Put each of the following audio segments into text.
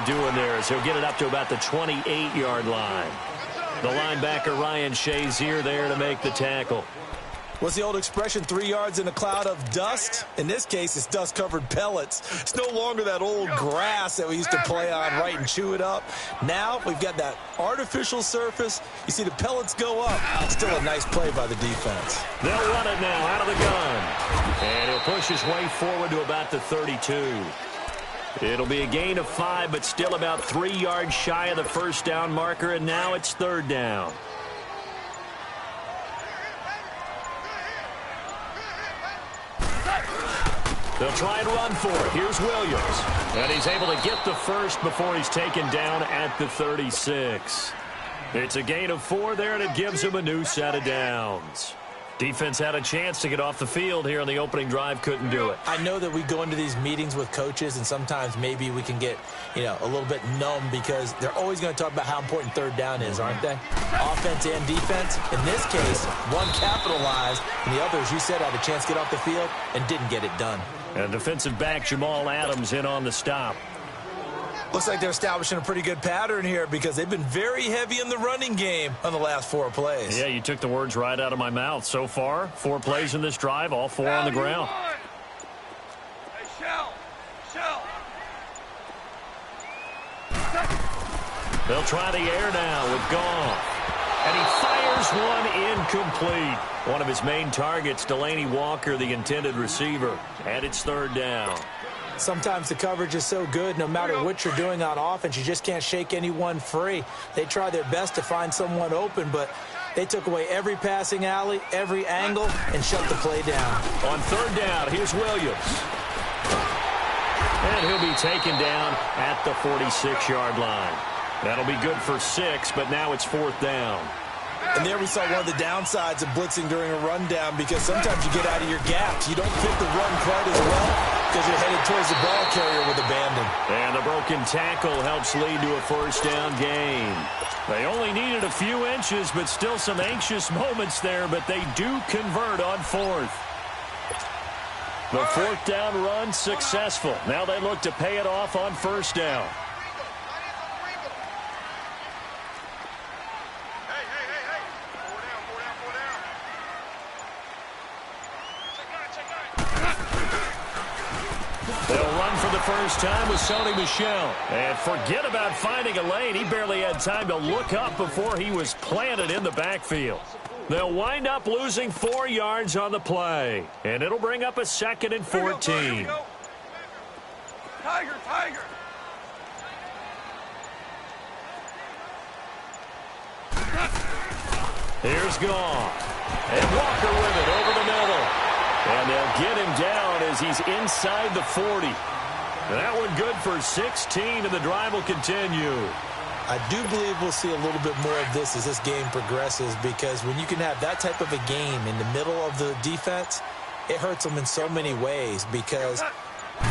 doing there as he'll get it up to about the 28-yard line. The linebacker, Ryan Shazier, there to make the tackle. What's the old expression, 3 yards in a cloud of dust? In this case, it's dust-covered pellets. It's no longer that old grass that we used to play on, right, and chew it up. Now we've got that artificial surface. You see the pellets go up. Still a nice play by the defense. They'll run it now out of the gun. And he'll push his way forward to about the 32. It'll be a gain of 5, but still about 3 yards shy of the first down marker, and now it's 3rd down. They'll try and run for it. Here's Williams. And he's able to get the first before he's taken down at the 36. It's a gain of 4 there, and it gives him a new set of downs. Defense had a chance to get off the field here on the opening drive, couldn't do it. I know that we go into these meetings with coaches, and sometimes maybe we can get, a little bit numb because they're always going to talk about how important 3rd down is, aren't they? Offense and defense. In this case, one capitalized, and the other, as you said, had a chance to get off the field and didn't get it done. And defensive back Jamal Adams in on the stop. Looks like they're establishing a pretty good pattern here because they've been very heavy in the running game on the last 4 plays. Yeah, you took the words right out of my mouth. So far, 4 plays in this drive, all 4 on the ground. Hey, Shell. They'll try the air now with Goff. And he fires one incomplete. One of his main targets, Delaney Walker, the intended receiver. And it's 3rd down. Sometimes the coverage is so good, no matter what you're doing on offense, you just can't shake anyone free. They try their best to find someone open, but they took away every passing alley, every angle, and shut the play down. On 3rd down, here's Williams. And he'll be taken down at the 46-yard line. That'll be good for 6, but now it's 4th down. And there we saw one of the downsides of blitzing during a rundown because sometimes you get out of your gaps. You don't fit the run quite as well because you're headed towards the ball carrier with abandon. And the broken tackle helps lead to a 1st down gain. They only needed a few inches, but still some anxious moments there, but they do convert on 4th. The 4th down run successful. Now they look to pay it off on 1st down. First time with Sony Michel. And forget about finding a lane. He barely had time to look up before he was planted in the backfield. They'll wind up losing 4 yards on the play. And it'll bring up a 2nd and 14. Tiger. Here's Goff. And Walker with it over the middle. And they'll get him down as he's inside the 40. That one good for 16, and the drive will continue. I do believe we'll see a little bit more of this as this game progresses because when you can have that type of a game in the middle of the defense, it hurts them in so many ways because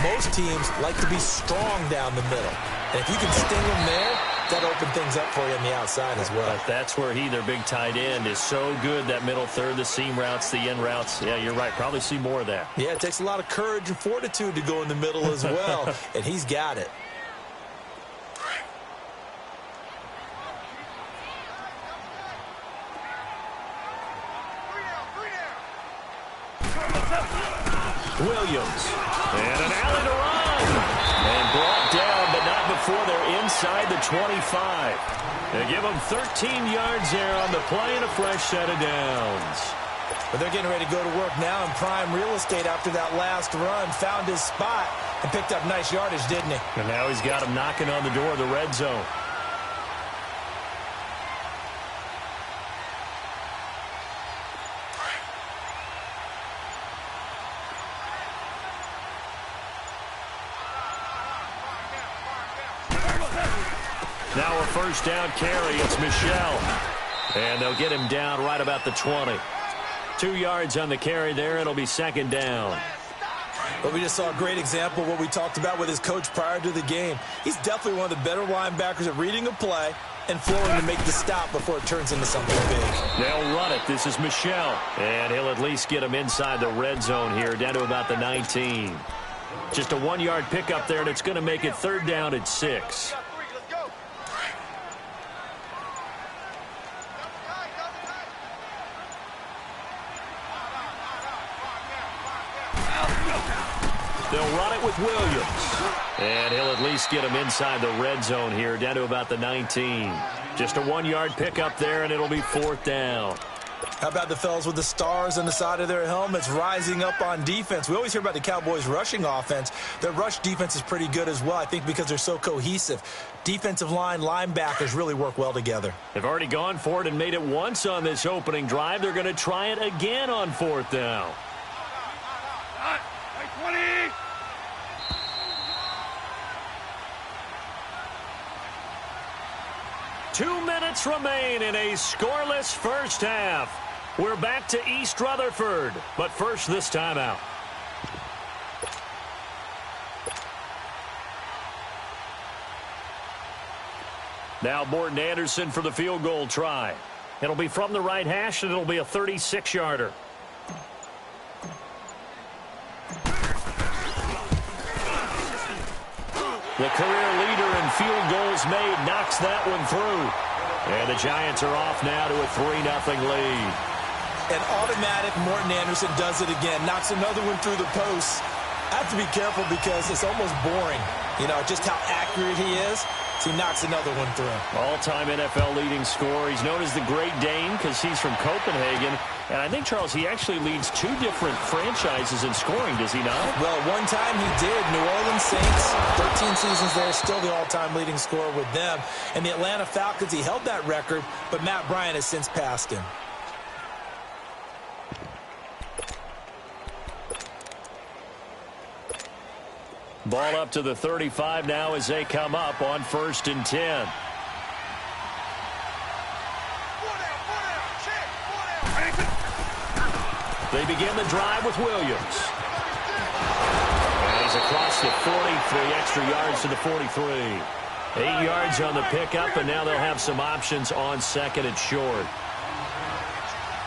most teams like to be strong down the middle. And if you can sting them there, that'll open things up for you on the outside as well. But that's where their big tight end, is so good, that middle third, the seam routes, the in routes. Yeah, you're right. Probably see more of that. Yeah, it takes a lot of courage and fortitude to go in the middle as well, and he's got it. Williams. And an alley to run. And brought down, but not before they're inside the 25. They give them 13 yards there on the play and a fresh set of downs. But they're getting ready to go to work now in prime real estate after that last run. Found his spot and picked up nice yardage, didn't he? And now he's got him knocking on the door of the red zone. Now a first down carry. It's Michel. And they'll get him down right about the 20. 2 yards on the carry there. It'll be second down. But we just saw a great example of what we talked about with his coach prior to the game. He's definitely one of the better linebackers at reading a play and flowing to make the stop before it turns into something big. They'll run it. This is Michel. And he'll at least get him inside the red zone here, down to about the 19. Just a 1-yard pickup there, and it's going to make it 3rd down at 6. They'll run it with Williams. And he'll at least get him inside the red zone here, down to about the 19. Just a 1-yard pickup there, and it'll be 4th down. How about the fellas with the stars on the side of their helmets rising up on defense? We always hear about the Cowboys' rushing offense. Their rush defense is pretty good as well, I think, because they're so cohesive. Defensive line, linebackers really work well together. They've already gone for it and made it once on this opening drive. They're going to try it again on 4th down. 20. 2 minutes remain in a scoreless first half. We're back to East Rutherford, but first this timeout. Now Morton Anderson for the field goal try. It'll be from the right hash, and it'll be a 36-yarder. The career leader in field goals made knocks that one through. And the Giants are off now to a 3-0 lead. An automatic Morton Anderson does it again. Knocks another one through the post. I have to be careful because it's almost boring. You know, just how accurate he is. So he knocks another one through. All-time NFL leading scorer. He's known as the Great Dane because he's from Copenhagen. And I think, Charles, he actually leads 2 different franchises in scoring, does he not? Well, one time he did. New Orleans Saints, 13 seasons there, still the all-time leading scorer with them. And the Atlanta Falcons, he held that record, but Matt Bryant has since passed him. Ball up to the 35 now as they come up on 1st and 10. They begin the drive with Williams. And he's across the 40, 3 extra yards to the 43. 8 yards on the pickup, and now they'll have some options on 2nd and short.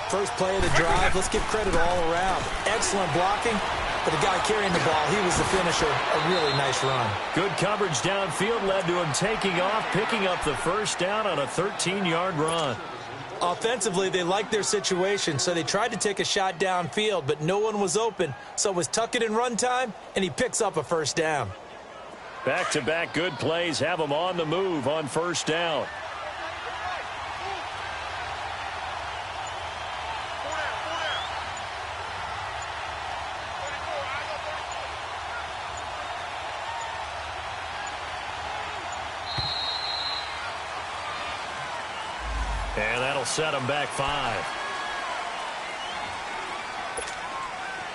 First play of the drive, let's give credit all around. Excellent blocking. But the guy carrying the ball, he was the finisher. A really nice run. Good coverage downfield led to him taking off, picking up the 1st down on a 13-yard run. Offensively, they liked their situation, so they tried to take a shot downfield, but no one was open. So it was tuck it in run time, and he picks up a 1st down. Back-to-back good plays have him on the move on 1st down. And that'll set them back 5.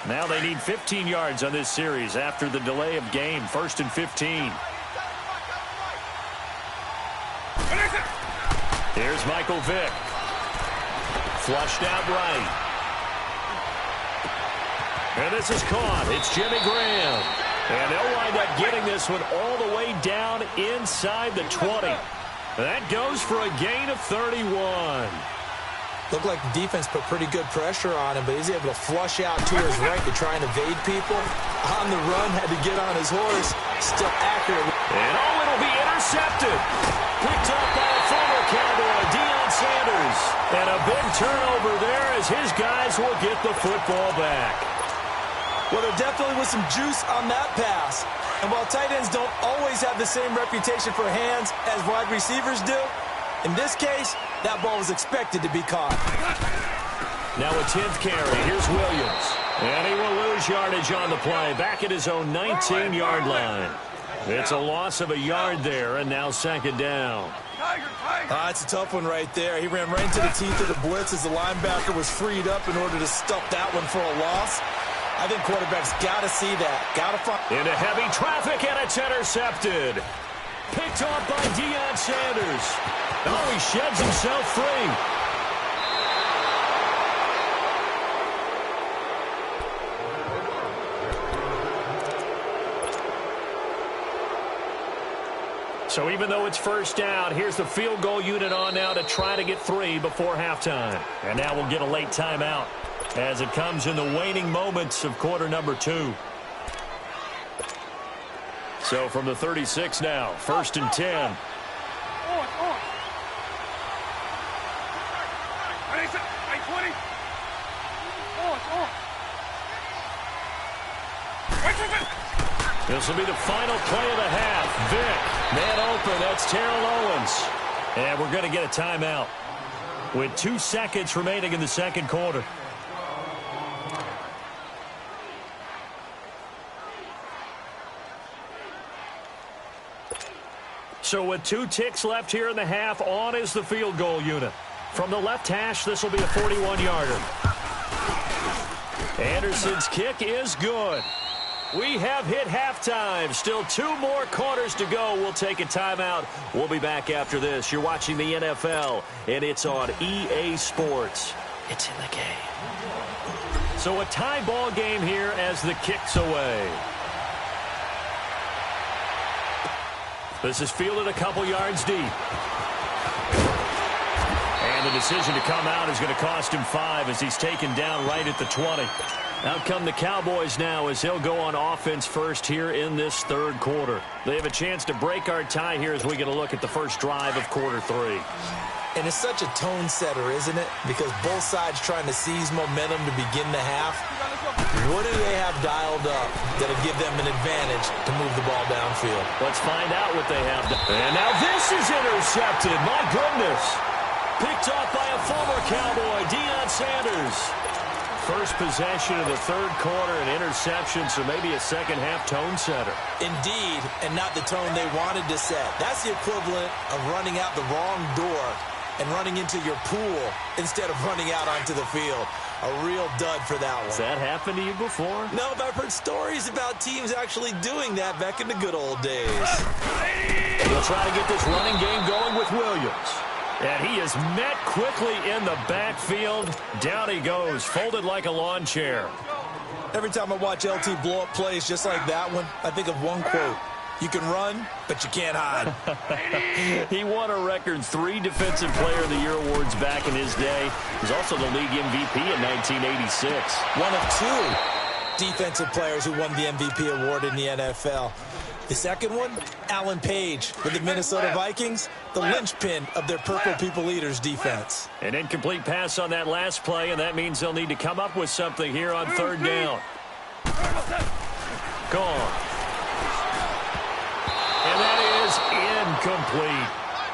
Now they need 15 yards on this series after the delay of game. 1st and 15. Here's Michael Vick. Flushed out right. And this is caught. It's Jimmy Graham. And they'll wind up getting this one all the way down inside the 20. That goes for a gain of 31. Looked like the defense put pretty good pressure on him, but he's able to flush out to his right to try and evade people. On the run, had to get on his horse. Still accurate. And it'll be intercepted. Picked up by a former Cowboy, Deion Sanders. And a big turnover there as his guys will get the football back. Well, there definitely was some juice on that pass. And while tight ends don't always have the same reputation for hands as wide receivers do, in this case, that ball was expected to be caught. Now a 10th carry. Here's Williams. And he will lose yardage on the play. Back at his own 19-yard line. It's a loss of a yard there, and now 2nd down. It's a tough one right there. He ran right into the teeth of the blitz as the linebacker was freed up in order to stuff that one for a loss. I think quarterbacks got to see that. Got to find. Into heavy traffic, and it's intercepted. Picked off by Deion Sanders. Oh, he sheds himself free. So even though it's 1st down, here's the field goal unit on now to try to get 3 before halftime. And now we'll get a late timeout as it comes in the waning moments of quarter number 2. So from the 36 now, 1st and 10. This will be the final play of the half. Vick, man open. That's Terrell Owens. And we're going to get a timeout with 2 seconds remaining in the second quarter. So with 2 ticks left here in the half, on is the field goal unit. From the left hash, this will be a 41-yarder. Anderson's kick is good. We have hit halftime. Still 2 more quarters to go. We'll take a timeout. We'll be back after this. You're watching the NFL, and it's on EA Sports. It's in the game. So a tie ball game here as the kick's away. This is fielded a couple yards deep. And the decision to come out is going to cost him 5 as he's taken down right at the 20. Out come the Cowboys now as they'll go on offense first here in this third quarter. They have a chance to break our tie here as we get a look at the first drive of quarter 3. And it's such a tone setter, isn't it? Because both sides trying to seize momentum to begin the half. What do they have dialed up that'll give them an advantage to move the ball downfield? Let's find out what they have. And now this is intercepted. My goodness. Picked off by a former Cowboy, Deion Sanders. First possession of the third quarter, an interception, so maybe a second-half tone setter. Indeed, and not the tone they wanted to set. That's the equivalent of running out the wrong door and running into your pool instead of running out onto the field. A real dud for that one. Has that happened to you before? No, but I've heard stories about teams actually doing that back in the good old days. He'll try to get this running game going with Williams. And he is met quickly in the backfield. Down he goes, folded like a lawn chair. Every time I watch LT blow up plays just like that one, I think of one quote. You can run, but you can't hide. He won a record 3 Defensive Player of the Year awards back in his day. He was also the league MVP in 1986. One of 2 defensive players who won the MVP award in the NFL. The second one, Alan Page with the Minnesota Vikings, the linchpin of their Purple People Eaters defense. An incomplete pass on that last play, and that means they'll need to come up with something here on third down. Gone. And that is incomplete.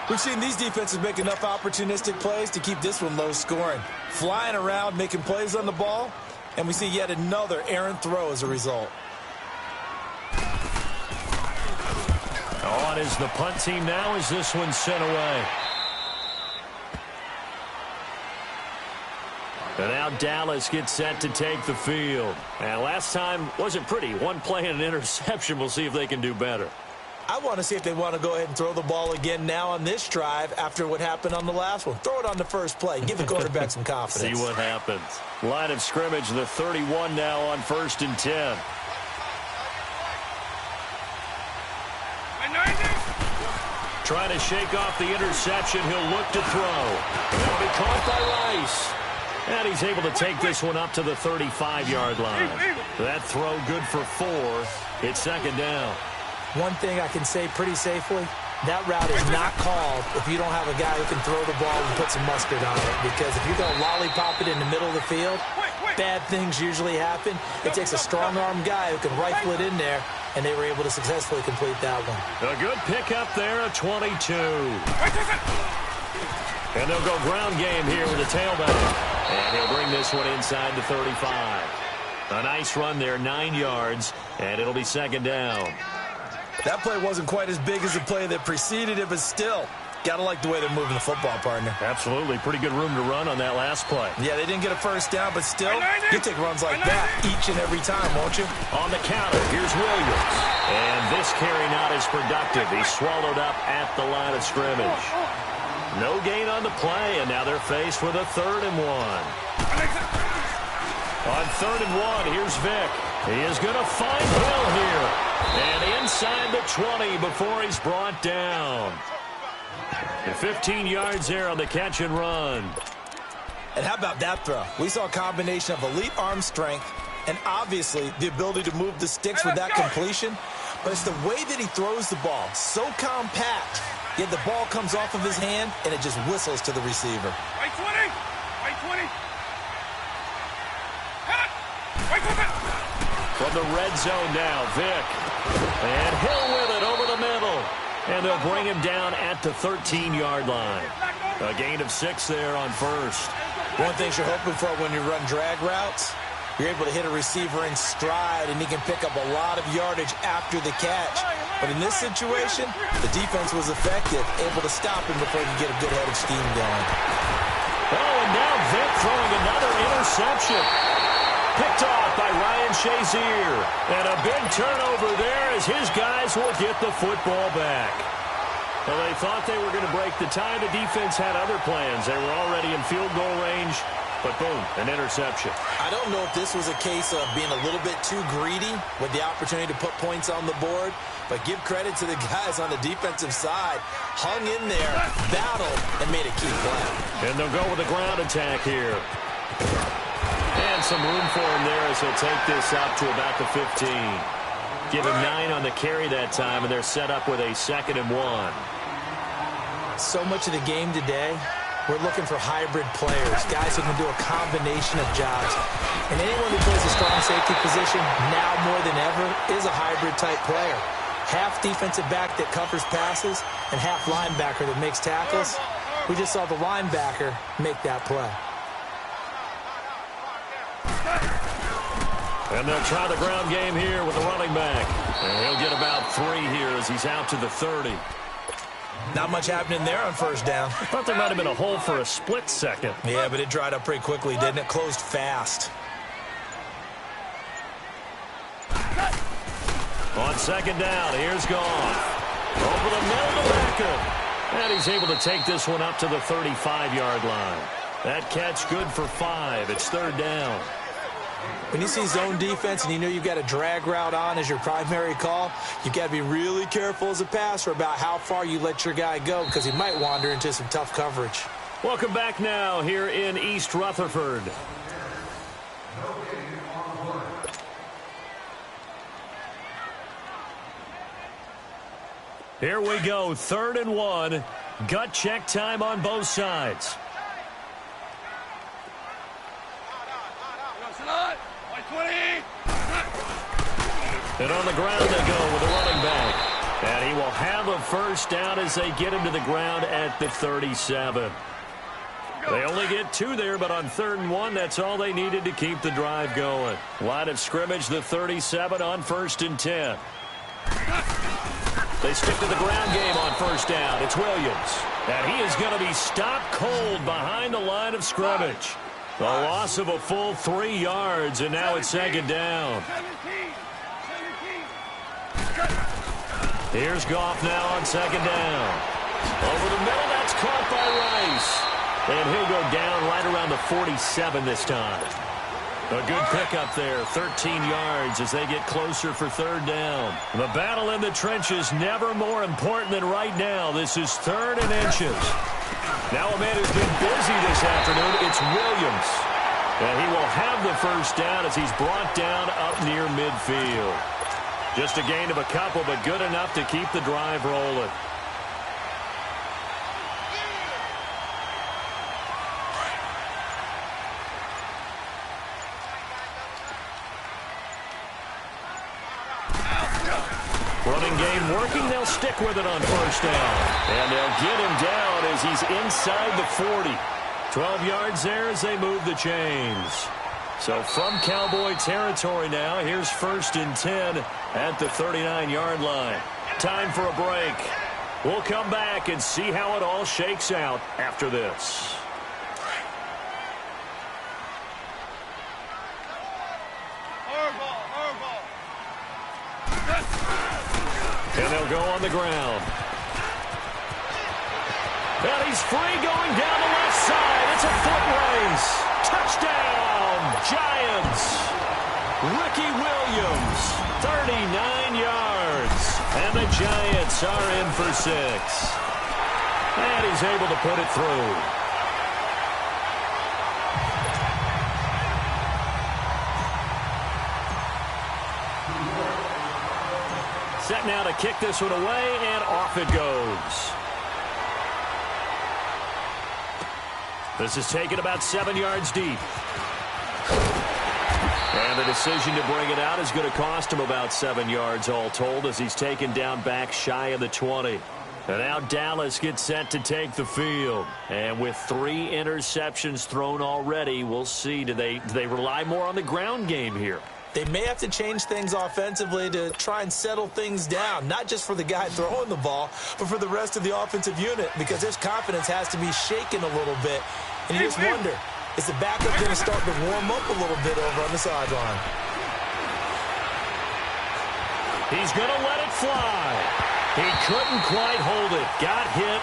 We've seen these defenses make enough opportunistic plays to keep this one low scoring. Flying around, making plays on the ball, and we see yet another errant throw as a result. On is the punt team now as this one's sent away. And now Dallas gets set to take the field. And last time wasn't pretty. 1 play and an interception. We'll see if they can do better. I want to see if they want to go ahead and throw the ball again now on this drive after what happened on the last one. Throw it on the first play. Give the quarterback some confidence. See what happens. Line of scrimmage, the 31 now on 1st and 10. Trying to shake off the interception. He'll look to throw. That'll be caught by Rice. And he's able to take this one up to the 35-yard line. That throw good for 4. It's second down. One thing I can say pretty safely, that route is not called if you don't have a guy who can throw the ball and put some mustard on it. Because if you're going to lollipop it in the middle of the field, bad things usually happen. It takes a strong-arm guy who can rifle it in there, and they were able to successfully complete that one. A good pickup there, a 22. And they'll go ground game here with a tailback. And he'll bring this one inside the 35. A nice run there, 9 yards, and it'll be second down. That play wasn't quite as big as the play that preceded it, but still, gotta like the way they're moving the football, partner. Absolutely. Pretty good room to run on that last play. Yeah, they didn't get a first down, but still, you take runs like that each and every time, won't you? On the counter, here's Williams. And this carry not as productive. He's swallowed up at the line of scrimmage. No gain on the play, and now they're faced with a 3rd and 1. On 3rd and 1, here's Vick. He is going to find Hill here. And inside the 20 before he's brought down. And 15 yards there on the catch and run. And how about that throw? We saw a combination of elite arm strength and obviously the ability to move the sticks with that completion. but it's the way that he throws the ball. So compact, yet the ball comes off of his hand, and it just whistles to the receiver. Right 20! Right 20! Hit it! Right 20! From the red zone now, Vick. And Hill with it over the middle. And they'll bring him down at the 13-yard line. A gain of 6 there on first. One thing you're hoping for when you run drag routes, you're able to hit a receiver in stride, and he can pick up a lot of yardage after the catch. But in this situation, the defense was effective, able to stop him before he could get a good head of steam going. Oh, and now Vick throwing another interception. Picked off by Ryan Shazier. And a big turnover there as his guys will get the football back. Well, they thought they were going to break the tie. The defense had other plans. They were already in field goal range. But boom, an interception. I don't know if this was a case of being a little bit too greedy with the opportunity to put points on the board, but give credit to the guys on the defensive side. Hung in there, battled, and made a key play. And they'll go with a ground attack here. And some room for him there as he'll take this up to about the 15. Give him 9 on the carry that time, and they're set up with a 2nd and 1. So much of the game today, we're looking for hybrid players, guys who can do a combination of jobs. And anyone who plays a strong safety position, now more than ever, is a hybrid-type player. Half defensive back that covers passes and half linebacker that makes tackles. We just saw the linebacker make that play. And they'll try the ground game here with the running back. And he'll get about 3 here as he's out to the 30. Not much happening there on first down. I thought there might have been a hole for a split second. Yeah, but it dried up pretty quickly, didn't it? Closed fast. On 2nd down, here's Goff. Over the middle to Beckham. And he's able to take this one up to the 35-yard line. That catch good for 5. It's 3rd down. When you see zone defense and you know you've got a drag route on as your primary call, you've got to be really careful as a passer about how far you let your guy go because he might wander into some tough coverage. Welcome back now here in East Rutherford. Here we go, 3rd and 1. Gut check time on both sides. And on the ground they go with a running back. And he will have a first down as they get him to the ground at the 37. They only get 2 there, but on 3rd and 1, that's all they needed to keep the drive going. Line of scrimmage, the 37 on 1st and 10. They stick to the ground game on first down. It's Williams. And he is going to be stopped cold behind the line of scrimmage. The loss of a full 3 yards, and now it's 2nd down. Here's Goff now on 2nd down. Over the middle, that's caught by Rice. And he'll go down right around the 47 this time. A good pickup there, 13 yards as they get closer for 3rd down. The battle in the trenches never more important than right now. This is 3rd and inches. Now a man who's been busy this afternoon, it's Williams. And he will have the first down as he's brought down up near midfield. Just a gain of a couple, but good enough to keep the drive rolling. Running game working, they'll stick with it on first down. And they'll get him down as he's inside the 40. 12 yards there as they move the chains. So from Cowboy territory now, here's 1st and 10 at the 39-yard line. Time for a break. We'll come back and see how it all shakes out after this. And they'll go on the ground. And he's free going down the left side. It's a foot race. Touchdown, Giants. Ricky Williams, 39 yards. And the Giants are in for 6. And he's able to put it through. set now to kick this one away, and off it goes. This is taken about 7 yards deep. And the decision to bring it out is going to cost him about 7 yards all told as he's taken down back shy of the 20. And now Dallas gets set to take the field. And with 3 interceptions thrown already, we'll see. Do they rely more on the ground game here? They may have to change things offensively to try and settle things down, not just for the guy throwing the ball, but for the rest of the offensive unit, because his confidence has to be shaken a little bit. And you just wonder, is the backup going to start to warm up a little bit over on the sideline? He's going to let it fly. He couldn't quite hold it. Got hit.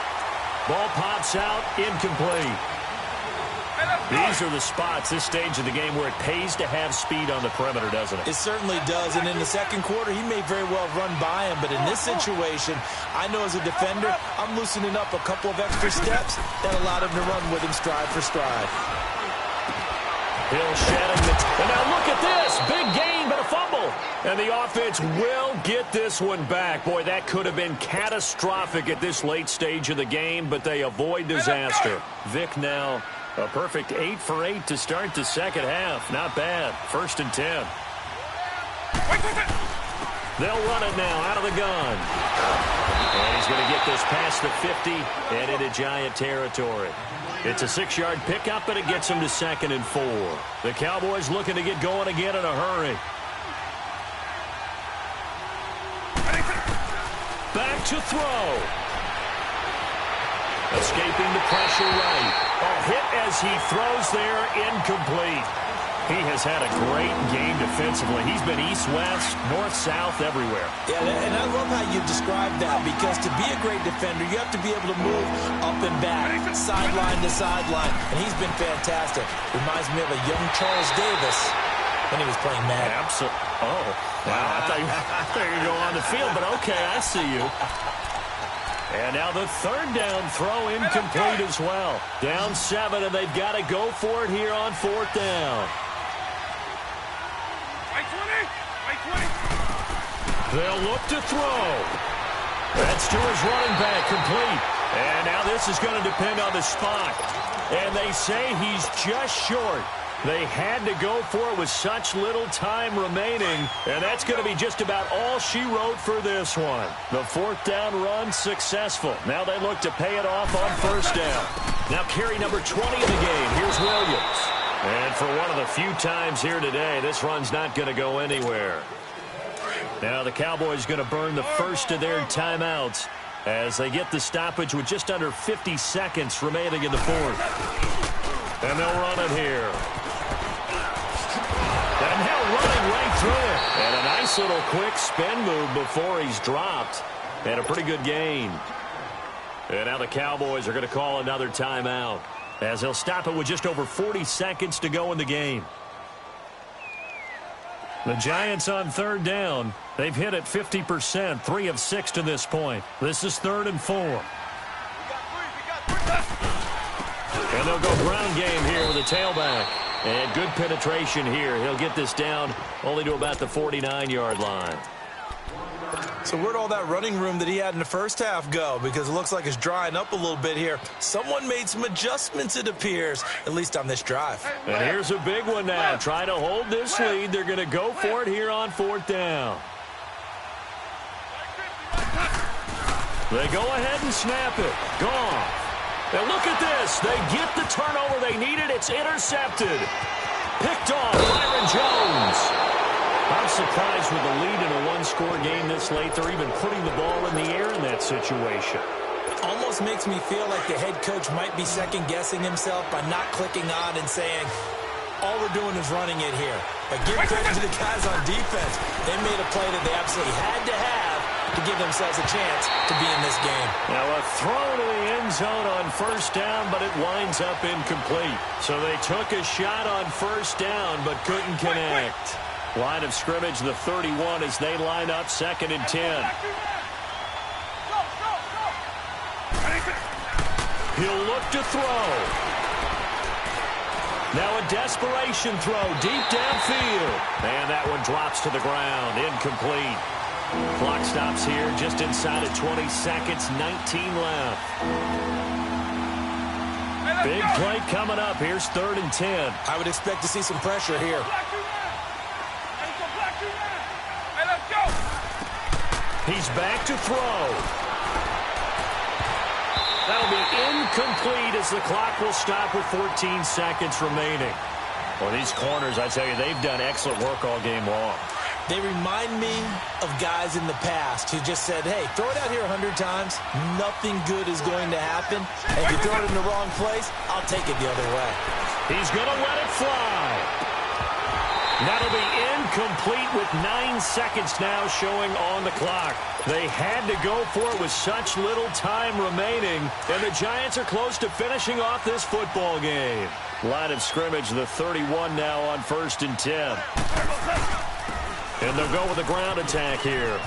Ball pops out. Incomplete. These are the spots, this stage of the game, where it pays to have speed on the perimeter, doesn't it? It certainly does. And in the second quarter, he may very well run by him. But in this situation, I know as a defender, I'm loosening up a couple of extra steps that allowed him to run with him stride for stride. Hill shedding the... And now look at this. Big gain, but a fumble. And the offense will get this one back. Boy, that could have been catastrophic at this late stage of the game, but they avoid disaster. Vic now a perfect 8 for 8 to start the second half. Not bad. 1st and 10. They'll run it now out of the gun. And he's going to get this past the 50 and into Giant territory. It's a 6-yard pickup, and it gets him to 2nd and 4. The Cowboys looking to get going again in a hurry. Back to throw. Escaping the pressure right. A hit as he throws there, incomplete. He has had a great game defensively. He's been east-west, north-south, everywhere. Yeah, and I love how you describe that, because to be a great defender, you have to be able to move up and back, sideline to sideline, and he's been fantastic. Reminds me of a young Charles Davis when he was playing Madden. Absolutely. Oh, wow. I thought you were going to go on the field, but okay, I see you. And now the 3rd down throw incomplete as well. Down 7, and they've got to go for it here on 4th down. They'll look to throw. That's to his running back, complete. And now this is going to depend on the spot. And they say he's just short. They had to go for it with such little time remaining, and that's going to be just about all she wrote for this one. The 4th down run successful. Now they look to pay it off on 1st down. Now carry number 20 in the game. Here's Williams. And for one of the few times here today, this run's not going to go anywhere. Now the Cowboys going to burn the first of their timeouts as they get the stoppage with just under 50 seconds remaining in the 4th. And they'll run it here. And now running right through it. And a nice little quick spin move before he's dropped. And a pretty good gain. And now the Cowboys are going to call another timeout as they'll stop it with just over 40 seconds to go in the game. The Giants on 3rd down. They've hit it 50%, 3 of 6 to this point. This is 3rd and 4. And they'll go ground game here with a tailback. And good penetration here. He'll get this down only to about the 49-yard line. So where'd all that running room that he had in the first half go? Because it looks like it's drying up a little bit here. Someone made some adjustments, it appears, at least on this drive. And here's a big one now. Trying to hold this lead. They're going to go for it here on 4th down. They go ahead and snap it. Gone. And look at this. They get the turnover they needed. It's intercepted. Picked off Byron Jones. I'm surprised with the lead in a one-score game this late. They're even putting the ball in the air in that situation. Almost makes me feel like the head coach might be second-guessing himself by not clicking on and saying, all we're doing is running it here. But give credit to the guys on defense. They made a play that they absolutely had to have to give themselves a chance to be in this game. Now a throw to the end zone on 1st down, but it winds up incomplete. So they took a shot on 1st down, but couldn't connect. Line of scrimmage, the 31, as they line up 2nd and 10. He'll look to throw. Now a desperation throw deep downfield. And that one drops to the ground, incomplete. Clock stops here just inside of 20 seconds, 19 left. Big play coming up. Here's 3rd and 10. I would expect to see some pressure here. He's back to throw. That'll be incomplete as the clock will stop with 14 seconds remaining. Well, these corners, I tell you, they've done excellent work all game long. They remind me of guys in the past who just said, hey, throw it out here 100 times. Nothing good is going to happen. And if you throw it in the wrong place, I'll take it the other way. He's going to let it fly. That'll be incomplete with 9 seconds now showing on the clock. They had to go for it with such little time remaining, and the Giants are close to finishing off this football game. Line of scrimmage, the 31 now on 1st and 10. And they'll go with a ground attack here.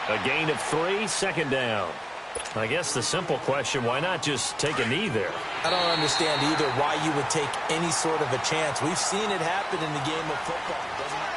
A gain of 3, 2nd down. I guess the simple question, why not just take a knee there? I don't understand either why you would take any sort of a chance. We've seen it happen in the game of football.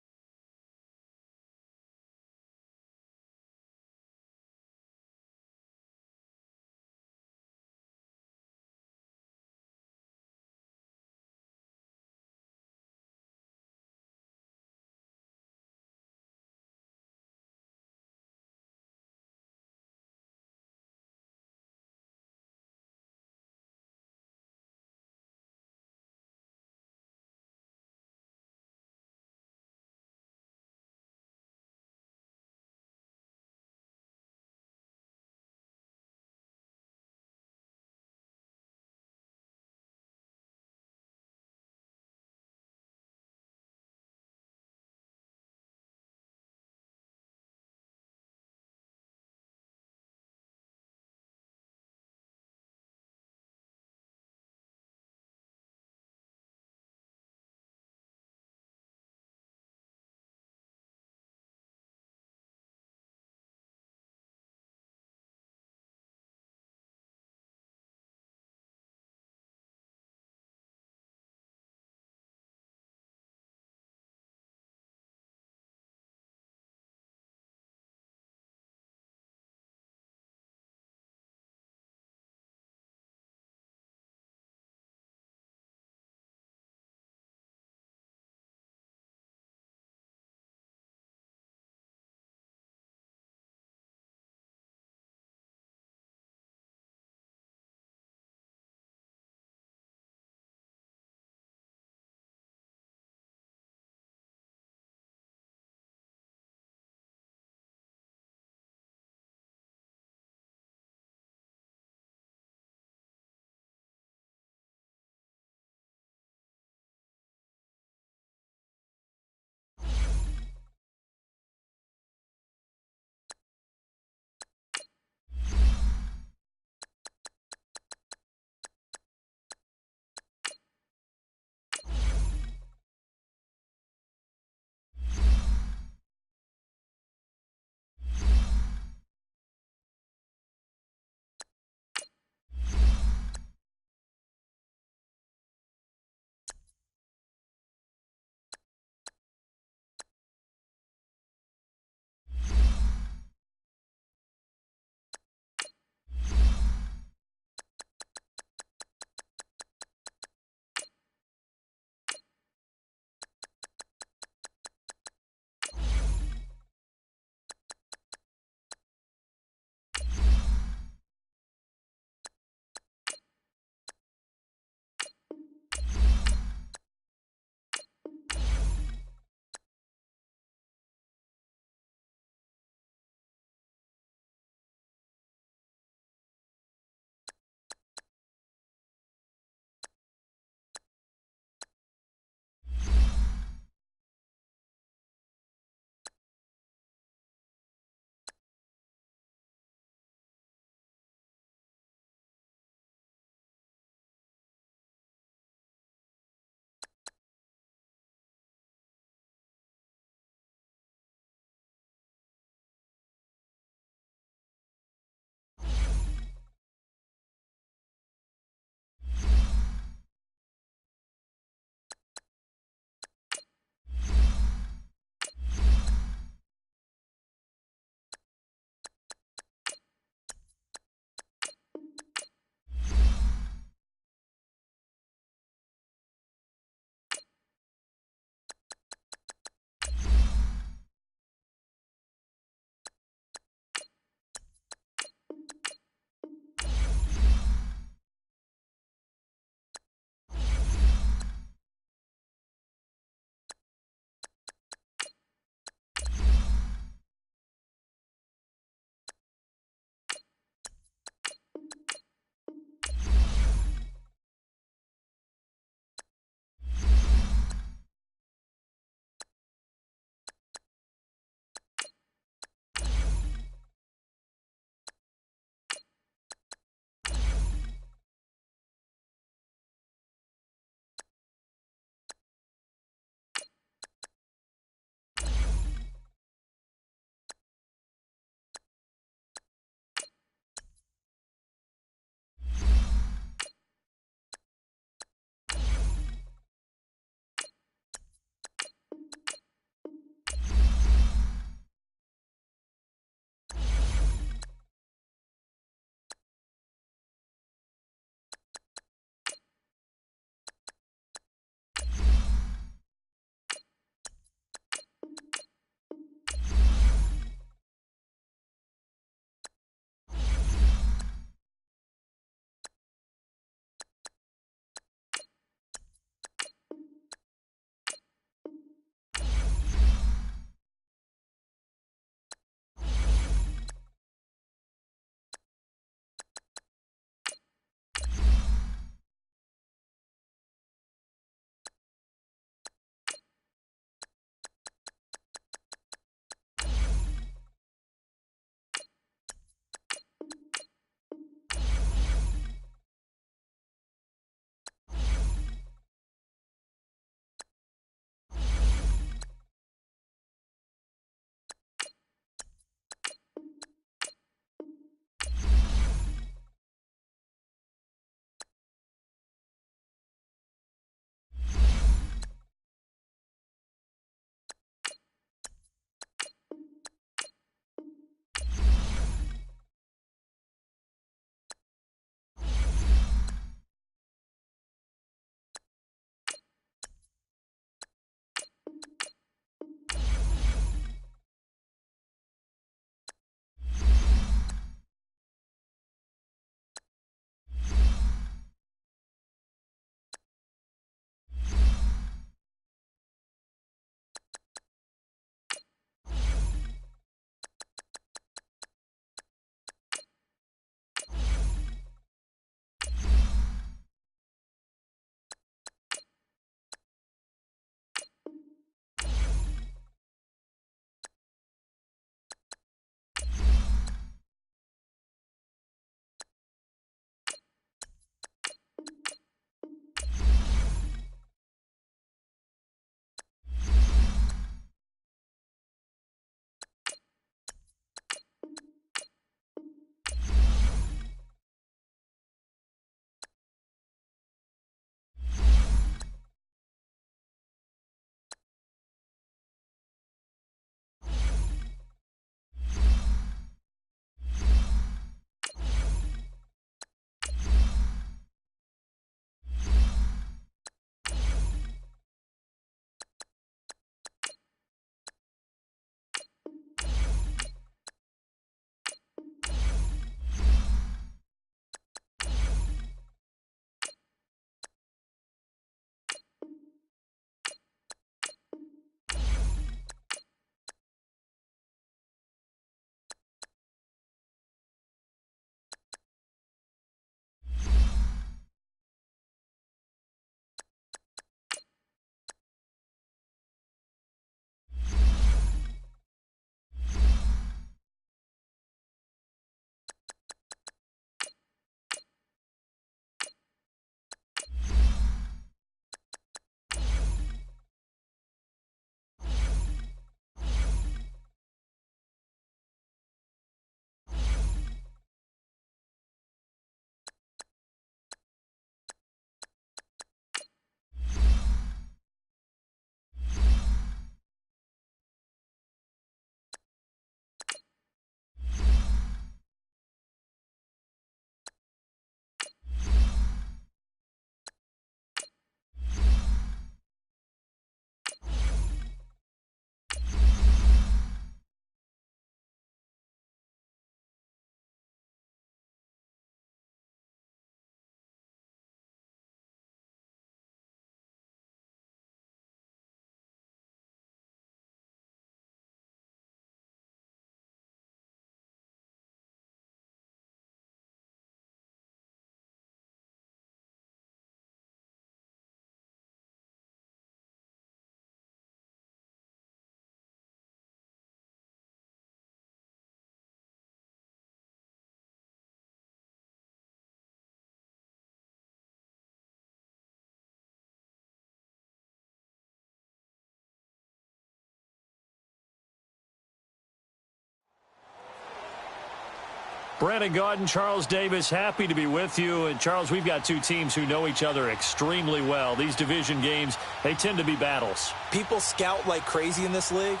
Brandon Gaudin, Charles Davis, happy to be with you. And, Charles, we've got two teams who know each other extremely well. These division games, they tend to be battles. People scout like crazy in this league,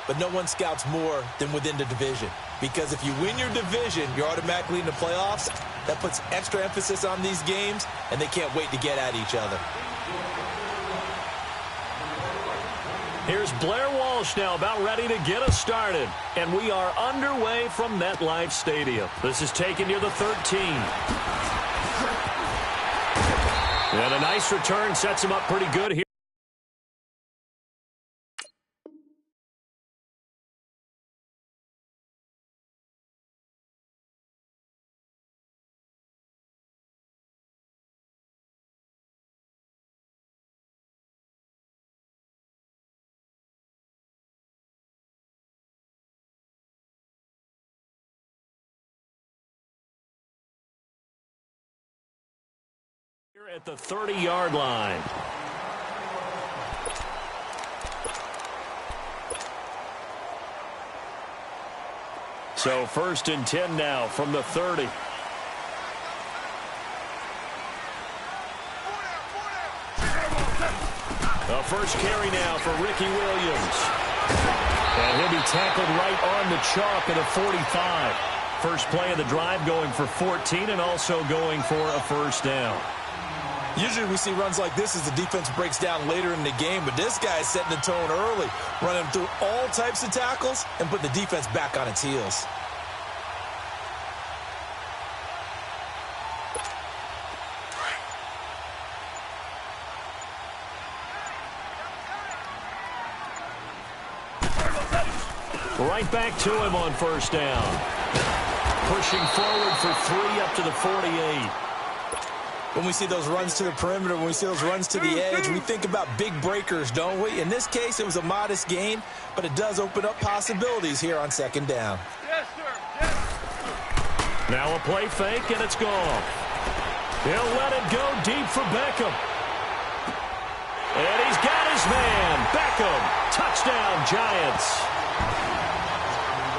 but no one scouts more than within the division. Because if you win your division, you're automatically in the playoffs. That puts extra emphasis on these games, and they can't wait to get at each other. Here's Blair Walsh now about ready to get us started. And we are underway from MetLife Stadium. This is taken near the 13. And a nice return sets him up pretty good here. At the 30-yard line. So 1st and 10 now from the 30. The first carry now for Ricky Williams. And he'll be tackled right on the chalk at a 45. First play of the drive going for 14 and also going for a first down. Usually we see runs like this as the defense breaks down later in the game, but this guy is setting the tone early, running through all types of tackles and putting the defense back on its heels. Right back to him on first down. Pushing forward for 3 up to the 48. When we see those runs to the perimeter, when we see those runs to the edge, we think about big breakers, don't we? In this case, it was a modest gain, but it does open up possibilities here on second down. Yes, sir. Yes. Now a play fake, and it's gone. He'll let it go deep for Beckham. And he's got his man. Beckham. Touchdown, Giants.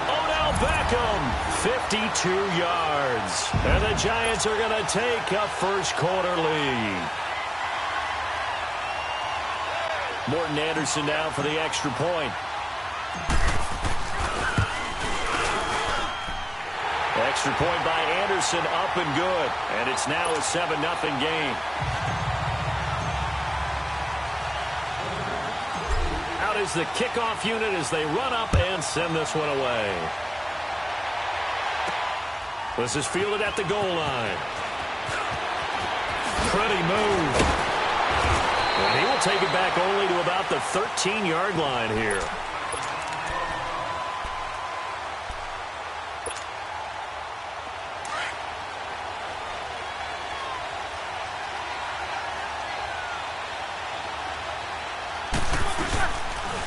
Odell Beckham. 52 yards. And the Giants are going to take a first-quarter lead. Morton Anderson now for the extra point. Extra point by Anderson, up and good. And it's now a 7-0 game. Out is the kickoff unit as they run up and send this one away. This is fielded at the goal line. Pretty move. And he will take it back only to about the 13-yard line here.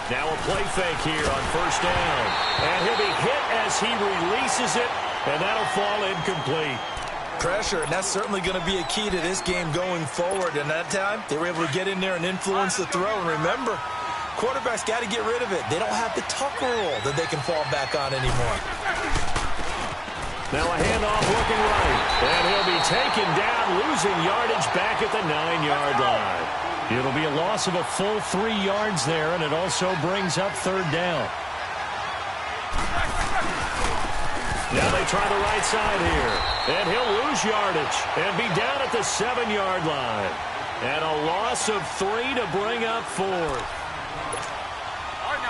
Now a play fake here on first down. And he'll be hit as he releases it. And that'll fall incomplete. Pressure, and that's certainly going to be a key to this game going forward. And that time, they were able to get in there and influence the throw. And remember, quarterbacks got to get rid of it. They don't have the tuck rule that they can fall back on anymore. Now a handoff looking right. And he'll be taken down, losing yardage back at the 9-yard line. It'll be a loss of a full 3 yards there, and it also brings up third down. Now they try the right side here. And he'll lose yardage and be down at the 7-yard line. And a loss of 3 to bring up fourth.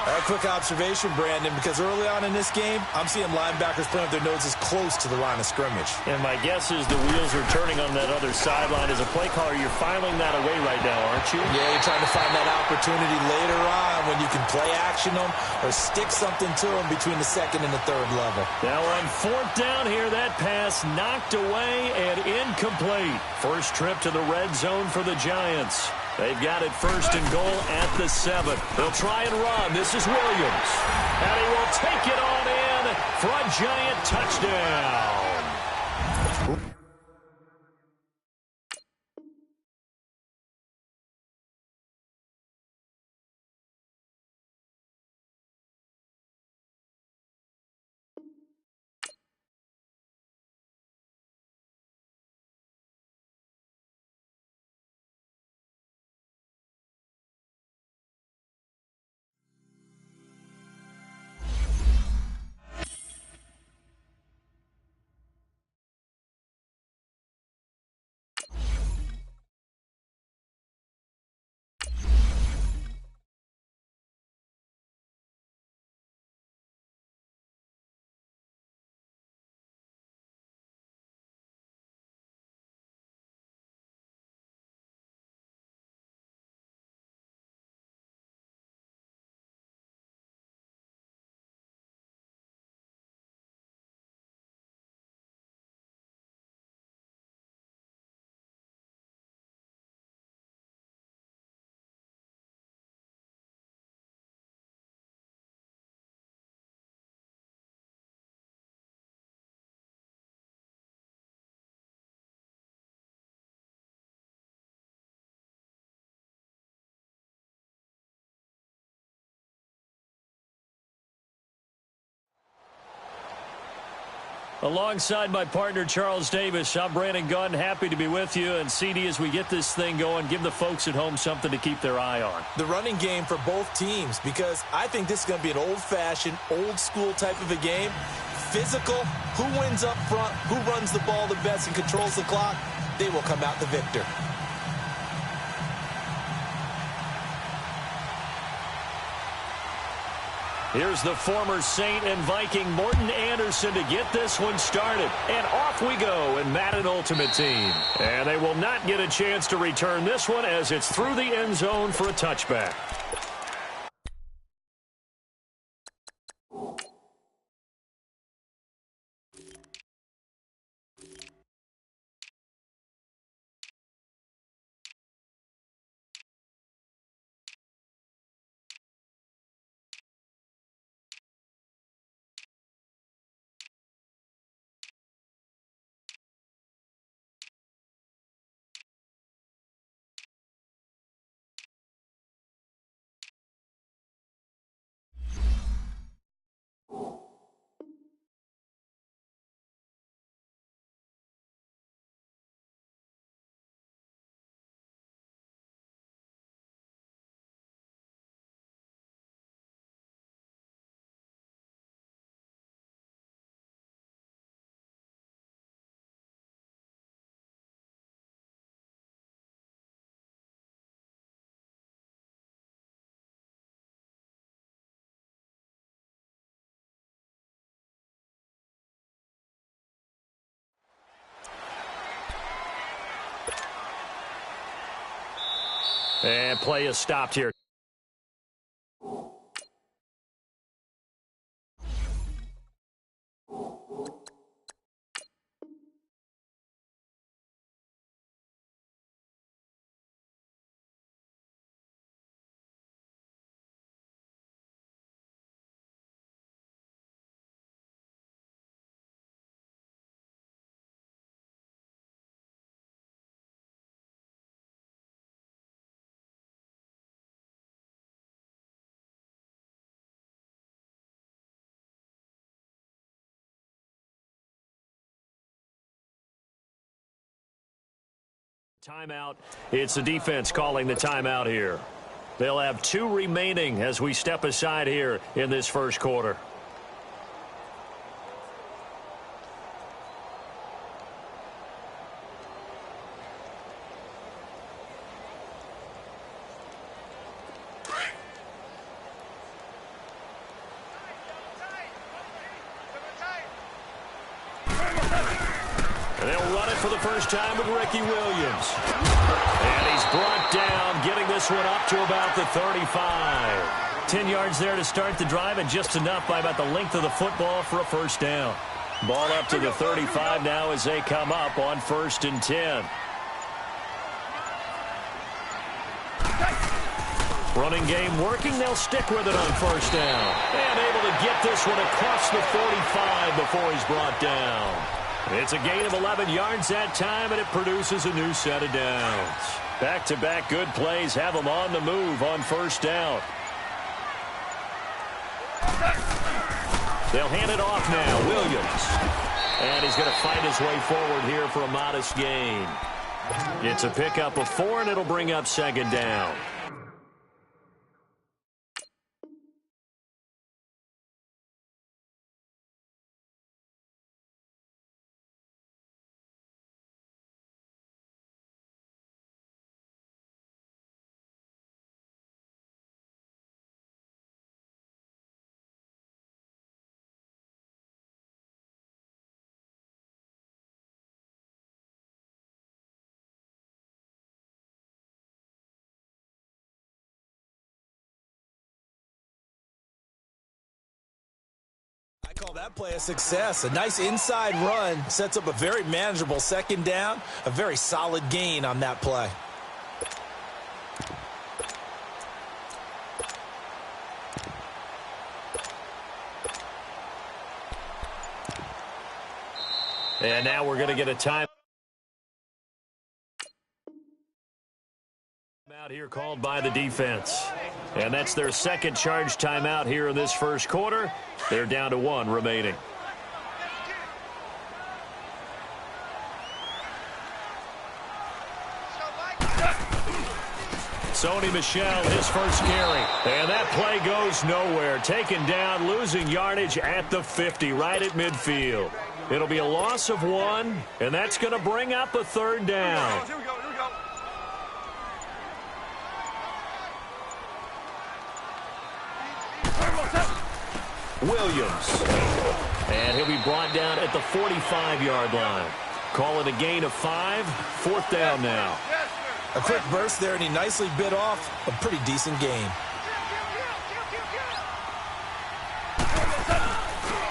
A quick observation, Brandon, because early on in this game, I'm seeing linebackers putting up their noses close to the line of scrimmage. And my guess is the wheels are turning on that other sideline. As a play caller, you're filing that away right now, aren't you? Yeah, you're trying to find that opportunity later on when you can play action them or stick something to them between the second and the third level. Now on fourth down here, that pass knocked away and incomplete. First trip to the red zone for the Giants. They've got it first and goal at the 7. They'll try and run. This is Williams. And he will take it on in for a Giant touchdown. Alongside my partner, Charles Davis, I'm Brandon Gunn. Happy to be with you. And, CD, as we get this thing going, give the folks at home something to keep their eye on. The running game for both teams, because I think this is going to be an old-fashioned, old-school type of a game. Physical, who wins up front, who runs the ball the best and controls the clock, they will come out the victor. Here's the former Saint and Viking Morton Anderson to get this one started. And off we go in Madden Ultimate Team. And they will not get a chance to return this one as it's through the end zone for a touchback. And play is stopped here. Timeout. It's the defense calling the timeout here. They'll have 2 remaining as we step aside here in this first quarter. For the first time with Ricky Williams. And he's brought down, getting this one up to about the 35. 10 yards there to start the drive, and just enough by about the length of the football for a first down. Ball up to the 35 now as they come up on 1st and 10. Running game working. They'll stick with it on 1st down. And able to get this one across the 45 before he's brought down. It's a gain of 11 yards that time, and it produces a new set of downs. Back-to-back good plays have them on the move on 1st down. They'll hand it off now. Williams. And he's going to fight his way forward here for a modest gain. It's a pickup of 4, and it'll bring up 2nd down. Call that play a success. A nice inside run sets up a very manageable 2nd down. A very solid gain on that play. And now we're going to get a time out here called by the defense. And that's their 2nd charge timeout here in this first quarter. They're down to 1 remaining. Sony Michel, his first carry. And that play goes nowhere. Taken down, losing yardage at the 50, right at midfield. It'll be a loss of 1, and that's going to bring up a third down. Here we go. Williams. And he'll be brought down at the 45-yard line. Call it a gain of 5. Fourth down now. A quick burst there, and he nicely bit off a pretty decent gain.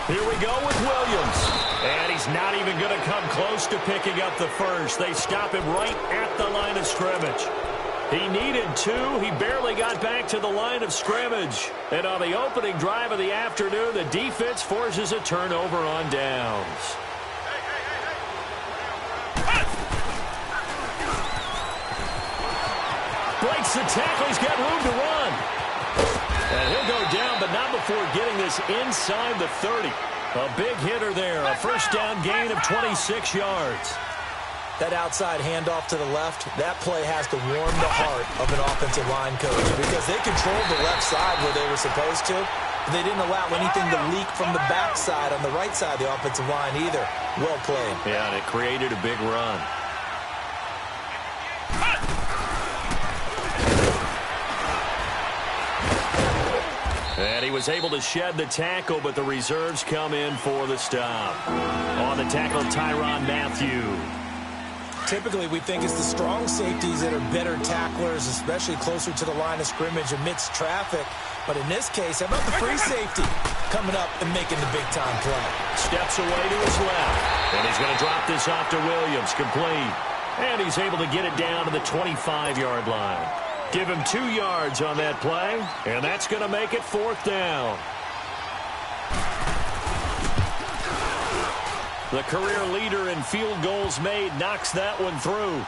Here we go with Williams. And he's not even going to come close to picking up the first. They stop him right at the line of scrimmage. He needed 2. He barely got back to the line of scrimmage. And on the opening drive of the afternoon, the defense forces a turnover on downs. Breaks the tackle. He's got room to run. And he'll go down, but not before getting this inside the 30. A big hitter there. A first down gain of 26 yards. That outside handoff to the left, that play has to warm the heart of an offensive line coach because they controlled the left side where they were supposed to. But they didn't allow anything to leak from the backside on the right side of the offensive line either. Well played. Yeah, and it created a big run. And he was able to shed the tackle, but the reserves come in for the stop. On the tackle, Tyrann Mathieu. Typically, we think it's the strong safeties that are better tacklers, especially closer to the line of scrimmage amidst traffic. But in this case, how about the free safety coming up and making the big-time play? Steps away to his left. And he's going to drop this off to Williams, complete. And he's able to get it down to the 25-yard line. Give him 2 yards on that play, and that's going to make it fourth down. The career leader in field goals made knocks that one through.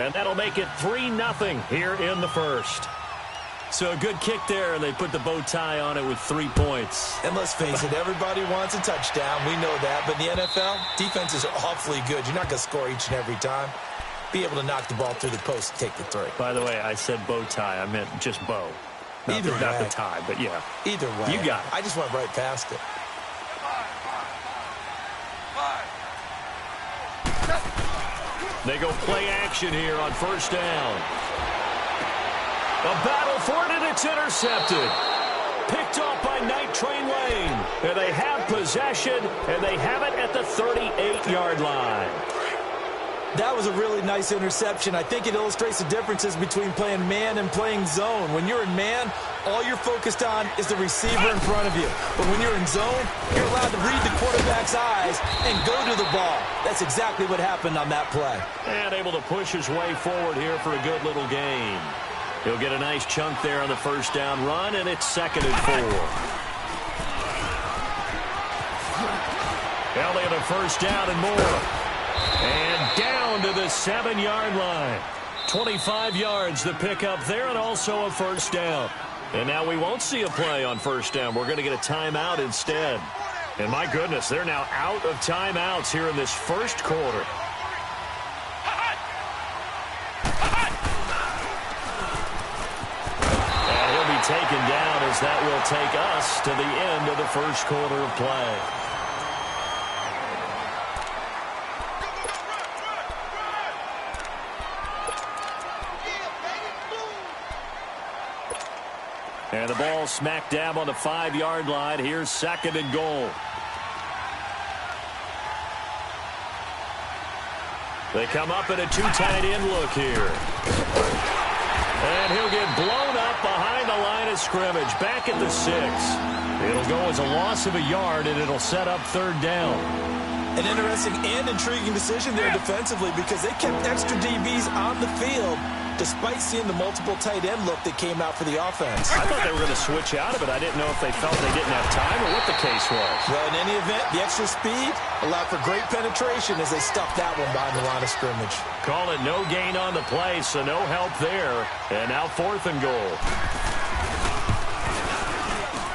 And that'll make it 3-0 here in the first. So a good kick there, and they put the bow tie on it with 3 points. And let's face it, everybody wants a touchdown. We know that. But in the NFL, defenses are awfully good. You're not going to score each and every time. Be able to knock the ball through the post and take the 3. By the way, I said bow tie. I meant just bow. Not the tie, but yeah. Either way. You got it. I just went right past it. They go play action here on first down. A battle for it, and it's intercepted. Picked off by Night Train Lane. And they have possession, and they have it at the 38-yard line. That was a really nice interception. I think it illustrates the differences between playing man and playing zone. When you're in man, all you're focused on is the receiver in front of you. But when you're in zone, you're allowed to read the quarterback's eyes and go to the ball. That's exactly what happened on that play. And able to push his way forward here for a good little gain. He'll get a nice chunk there on the first down run, and it's 2nd and 4. Elliott a first down and more. And down to the 7-yard line. 25 yards the pickup there, and also a first down. And now we won't see a play on first down. We're going to get a timeout instead. And my goodness, they're now out of timeouts here in this first quarter. And he'll be taken down as that will take us to the end of the first quarter of play. And the ball smack dab on the 5-yard line. Here's 2nd and goal. They come up in a 2-tight-end look here. And he'll get blown up behind the line of scrimmage. Back at the 6. It'll go as a loss of a yard, and it'll set up 3rd down. An interesting and intriguing decision there defensively because they kept extra DBs on the field despite seeing the multiple tight end look that came out for the offense. I thought they were going to switch out of it. I didn't know if they felt they didn't have time or what the case was. Well, in any event, the extra speed allowed for great penetration as they stuffed that one behind the line of scrimmage. Call it no gain on the play, so no help there. And now 4th and goal.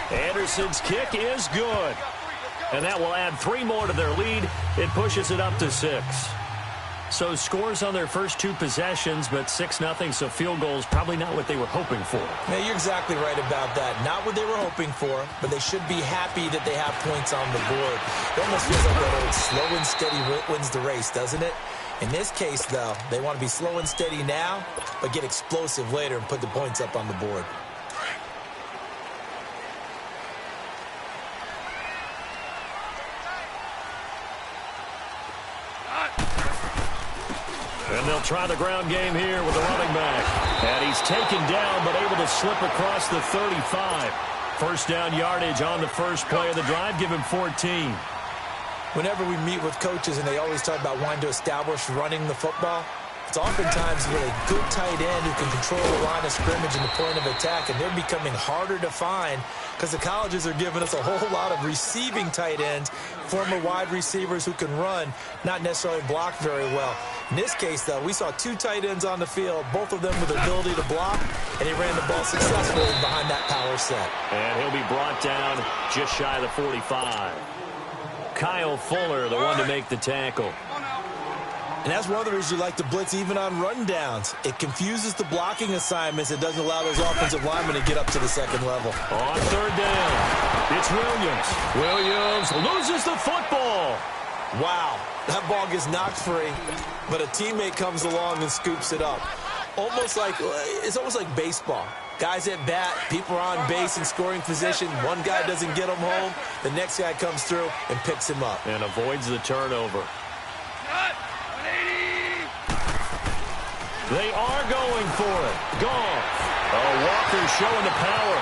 Anderson's kick is good. And that will add 3 more to their lead. It pushes it up to 6. So scores on their first 2 possessions, but 6-0, so field goals probably not what they were hoping for. Yeah, you're exactly right about that. Not what they were hoping for, but they should be happy that they have points on the board. It almost feels like that old slow and steady wins the race, doesn't it? In this case, though, they want to be slow and steady now, but get explosive later and put the points up on the board. And they'll try the ground game here with the running back. And he's taken down, but able to slip across the 35. First down yardage on the first play of the drive. Give him 14. Whenever we meet with coaches and they always talk about wanting to establish running the football, it's oftentimes with a good tight end who can control the line of scrimmage and the point of attack, and they're becoming harder to find because the colleges are giving us a whole lot of receiving tight ends, former wide receivers who can run, not necessarily block very well. In this case, though, we saw 2 tight ends on the field, both of them with the ability to block, and he ran the ball successfully behind that power set. And he'll be brought down just shy of the 45. Kyle Fuller, the one to make the tackle. And that's one of the reasons you like to blitz even on rundowns. It confuses the blocking assignments. It doesn't allow those offensive linemen to get up to the second level. On third down, it's Williams. Williams loses the football. Wow, that ball gets knocked free, but a teammate comes along and scoops it up. It's almost like baseball. Guys at bat, people are on base in scoring position. One guy doesn't get him home. The next guy comes through and picks him up. And avoids the turnover. They are going for it. Goff. Oh, Walker showing the power.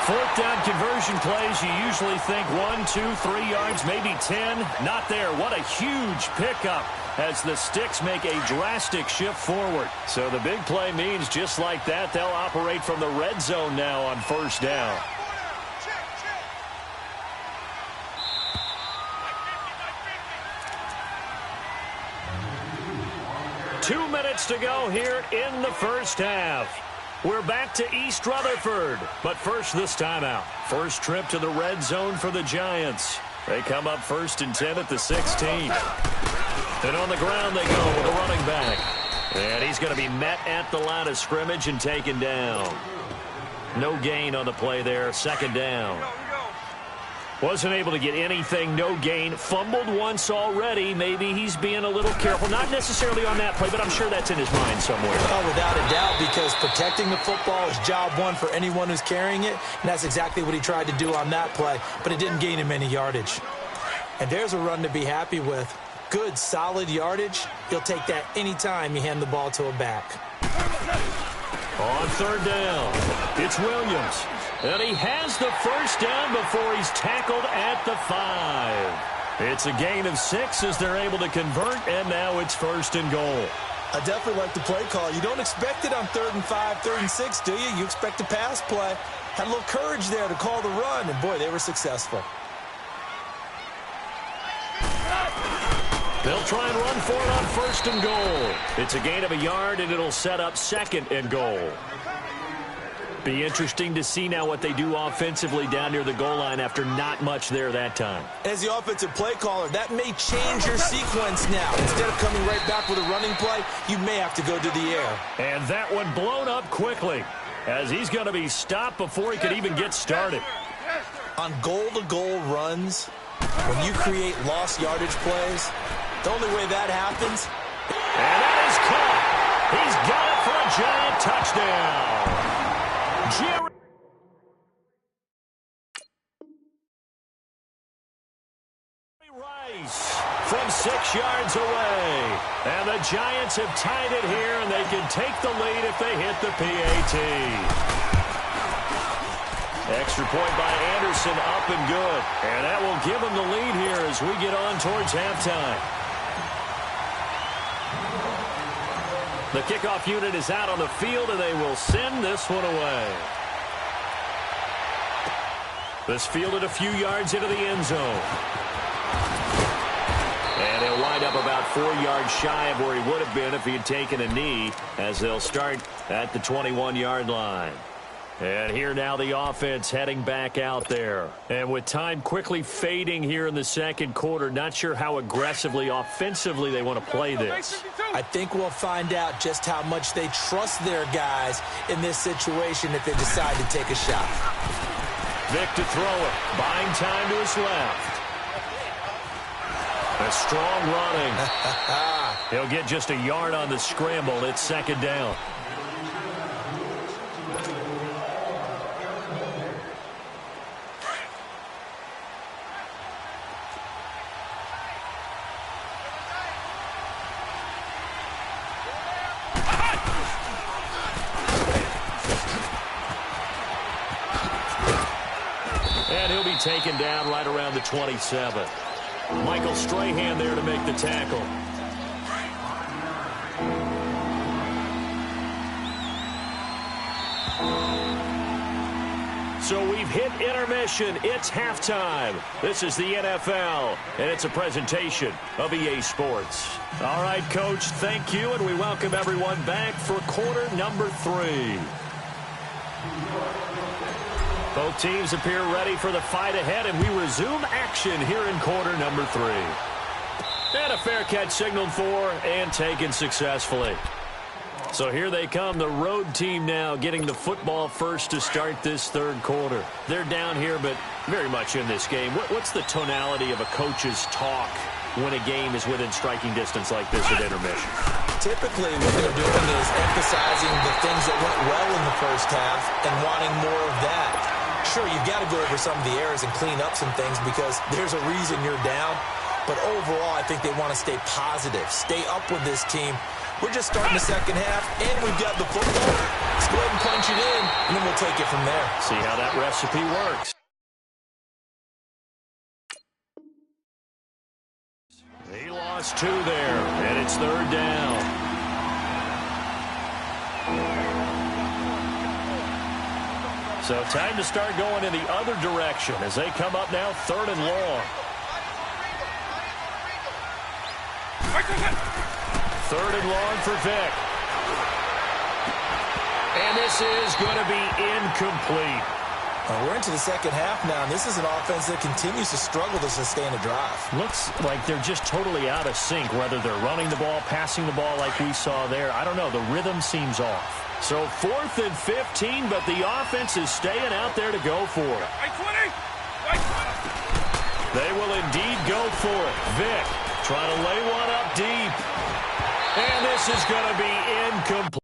Fourth down conversion plays, you usually think 1, 2, 3 yards, maybe 10. Not there. What a huge pickup as the Sticks make a drastic shift forward. So the big play means just like that, they'll operate from the red zone now on first down. Two minutes to go here in the first half. We're back to East Rutherford, but first this timeout. First trip to the red zone for the Giants. They come up 1st and 10 at the 16. And on the ground they go with a running back. And he's going to be met at the line of scrimmage and taken down. No gain on the play there, second down. Wasn't able to get anything, no gain. Fumbled once already. Maybe he's being a little careful. Not necessarily on that play, but I'm sure that's in his mind somewhere. Oh, without a doubt, because protecting the football is job one for anyone who's carrying it, and that's exactly what he tried to do on that play, but it didn't gain him any yardage. And there's a run to be happy with. Good, solid yardage. You'll take that anytime you hand the ball to a back. On third down, it's Williams. And he has the first down before he's tackled at the 5. It's a gain of 6 as they're able to convert, and now it's 1st and goal. I definitely like the play call. You don't expect it on 3rd and 5, 3rd and 6, do you? You expect a pass play. Had a little courage there to call the run, and boy, they were successful. They'll try and run for it on 1st and goal. It's a gain of a yard, and it'll set up 2nd and goal. Be interesting to see now what they do offensively down near the goal line after not much there that time. As the offensive play caller, that may change your sequence now. Instead of coming right back with a running play, you may have to go to the air. And that one blown up quickly as he's going to be stopped before he could even get started. On goal-to-goal runs, when you create lost yardage plays, the only way that happens. And that is caught. He's got it for a giant touchdown. Jerry Rice from 6 yards away. And the Giants have tied it here, and they can take the lead if they hit the PAT. Extra point by Anderson, up and good. And that will give them the lead here as we get on towards halftime. The kickoff unit is out on the field, and they will send this one away. This fielded a few yards into the end zone. And he'll wind up about 4 yards shy of where he would have been if he had taken a knee, as they'll start at the 21-yard line. And here now the offense heading back out there. And with time quickly fading here in the second quarter, not sure how aggressively, offensively they want to play this. I think we'll find out just how much they trust their guys in this situation if they decide to take a shot. Vic to throw it. Buying time to his left. A strong running. He'll get just a yard on the scramble. It's second down. And he'll be taken down right around the 27. Michael Strahan there to make the tackle. So we've hit intermission. It's halftime. This is the NFL, and it's a presentation of EA Sports. All right, Coach, thank you, and we welcome everyone back for quarter number 3. Both teams appear ready for the fight ahead, and we resume action here in quarter number 3. And a fair catch signaled for and taken successfully. So here they come, the road team now getting the football first to start this third quarter. They're down here, but very much in this game. What's the tonality of a coach's talk when a game is within striking distance like this at intermission? Typically, what they're doing is emphasizing the things that went well in the first half and wanting more of that. Sure, you've got to go over some of the errors and clean up some things because there's a reason you're down. But overall, I think they want to stay positive, stay up with this team. We're just starting the second half, and we've got the football. Let's go ahead and punch it in, and then we'll take it from there. See how that recipe works. He lost 2 there, and it's third down. So time to start going in the other direction as they come up now third and long. Third and long for Vic. And this is going to be incomplete. We're into the second half now, and this is an offense that continues to struggle to sustain a drive. Looks like they're just totally out of sync, whether they're running the ball, passing the ball like we saw there. I don't know. The rhythm seems off. So 4th and 15, but the offense is staying out there to go for it. They will indeed go for it. Vic trying to lay one up deep. And this is going to be incomplete.